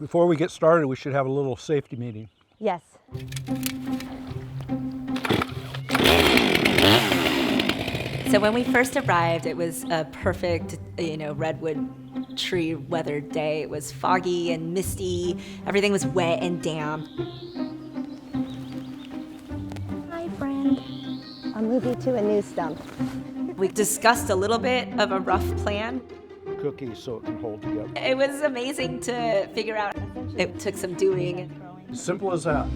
Before we get started, we should have a little safety meeting. Yes. So when we first arrived, it was a perfect, redwood tree weathered day. It was foggy and misty. Everything was wet and damp. Hi, friend. I'll move you to a new stump. We discussed a little bit of a rough plan. Cookies so it can hold together. It was amazing to figure out. It took some doing. As simple as that.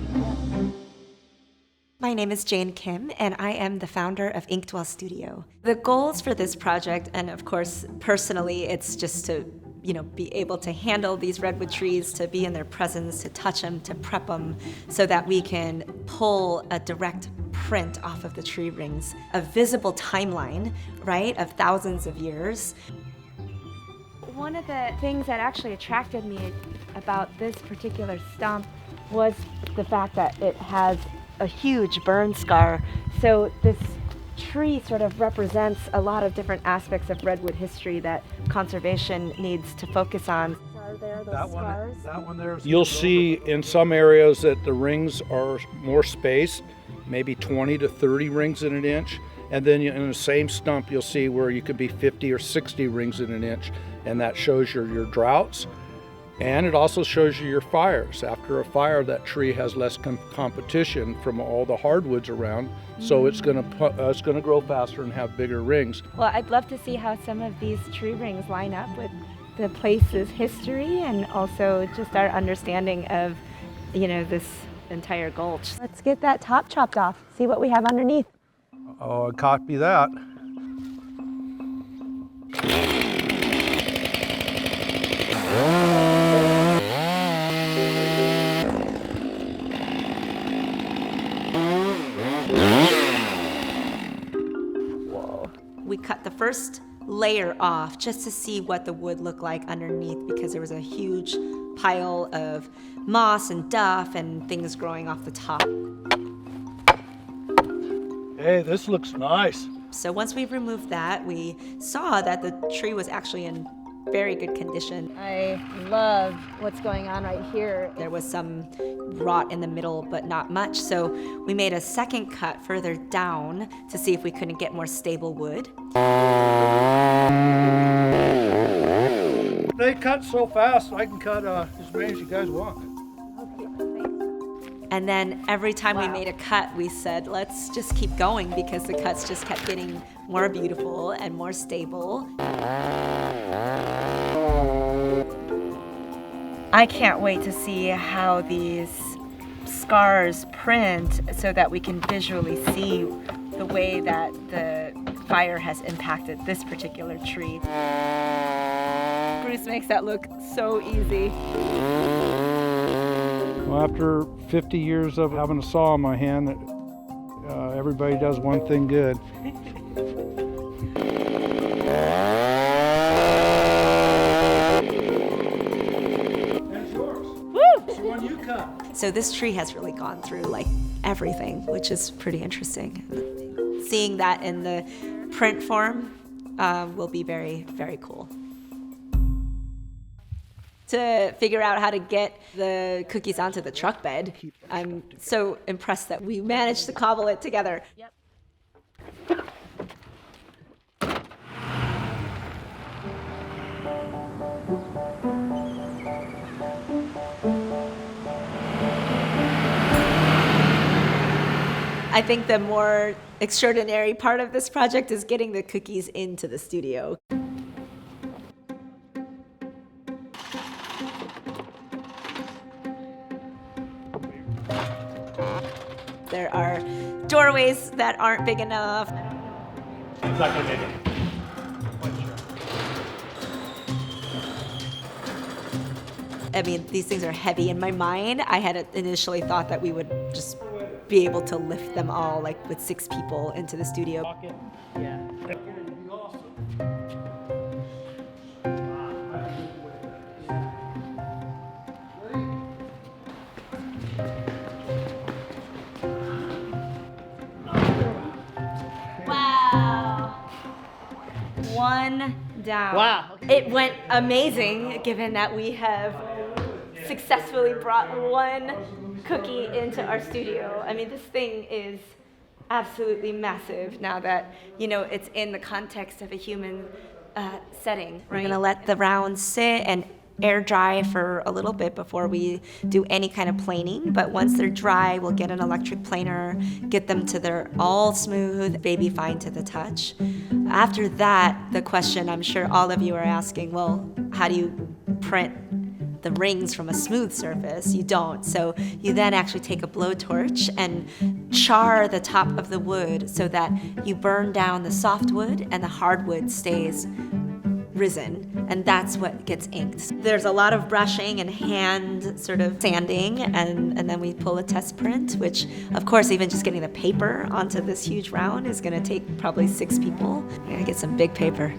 My name is Jane Kim, and I am the founder of Inkdwell Studio. The goals for this project, and of course, personally, it's just to, be able to handle these redwood trees, to be in their presence, to touch them, to prep them, so that we can pull a direct print off of the tree rings, a visible timeline, right, of thousands of years. One of the things that actually attracted me about this particular stump was the fact that it has a huge burn scar. So this tree sort of represents a lot of different aspects of redwood history that conservation needs to focus on. Are there those scars? That one there. You'll see in some areas that the rings are more spaced, maybe 20 to 30 rings in an inch. And then in the same stump, you'll see where you could be 50 or 60 rings in an inch. And that shows your droughts. And it also shows you your fires. After a fire, that tree has less competition from all the hardwoods around, so it's going to grow faster and have bigger rings. Well, I'd love to see how some of these tree rings line up with the place's history and also just our understanding of, this entire gulch. Let's get that top chopped off, see what we have underneath. Oh, copy that. We cut the first layer off just to see what the wood looked like underneath, because there was a huge pile of moss and duff and things growing off the top. Hey, this looks nice. So once we removed that, we saw that the tree was actually in very good condition. I love what's going on right here. There was some rot in the middle, but not much. So we made a second cut further down to see if we couldn't get more stable wood. They cut so fast, I can cut as many as you guys want. And then every time we made a cut, we said, let's just keep going, because the cuts just kept getting more beautiful and more stable. I can't wait to see how these scars print so that we can visually see the way that the fire has impacted this particular tree. Bruce makes that look so easy. Well, after 50 years of having a saw in my hand, everybody does one thing good. That's yours. Woo! It's the one you cut. So this tree has really gone through like everything, which is pretty interesting. Seeing that in the print form will be very, very cool. To figure out how to get the cookies onto the truck bed, I'm so impressed that we managed to cobble it together. Yep. I think the more extraordinary part of this project is getting the cookies into the studio. There are doorways that aren't big enough. It's not gonna make it. I mean, these things are heavy in my mind. I had initially thought that we would just be able to lift them all, like with 6 people, into the studio. Yeah. One down. Wow. It went amazing, given that we have successfully brought one cookie into our studio. I mean, this thing is absolutely massive now that, it's in the context of a human setting. We're gonna let the rounds sit and air dry for a little bit before we do any kind of planing, but once they're dry, we'll get an electric planer, get them to they're all smooth, baby fine to the touch. After that, the question I'm sure all of you are asking, well, how do you print the rings from a smooth surface? You don't. So you then actually take a blowtorch and char the top of the wood so that you burn down the softwood and the hardwood stays risen, and that's what gets inked. There's a lot of brushing and hand sort of sanding, and then we pull a test print, which of course even just getting the paper onto this huge round is gonna take probably 6 people. I gotta get some big paper.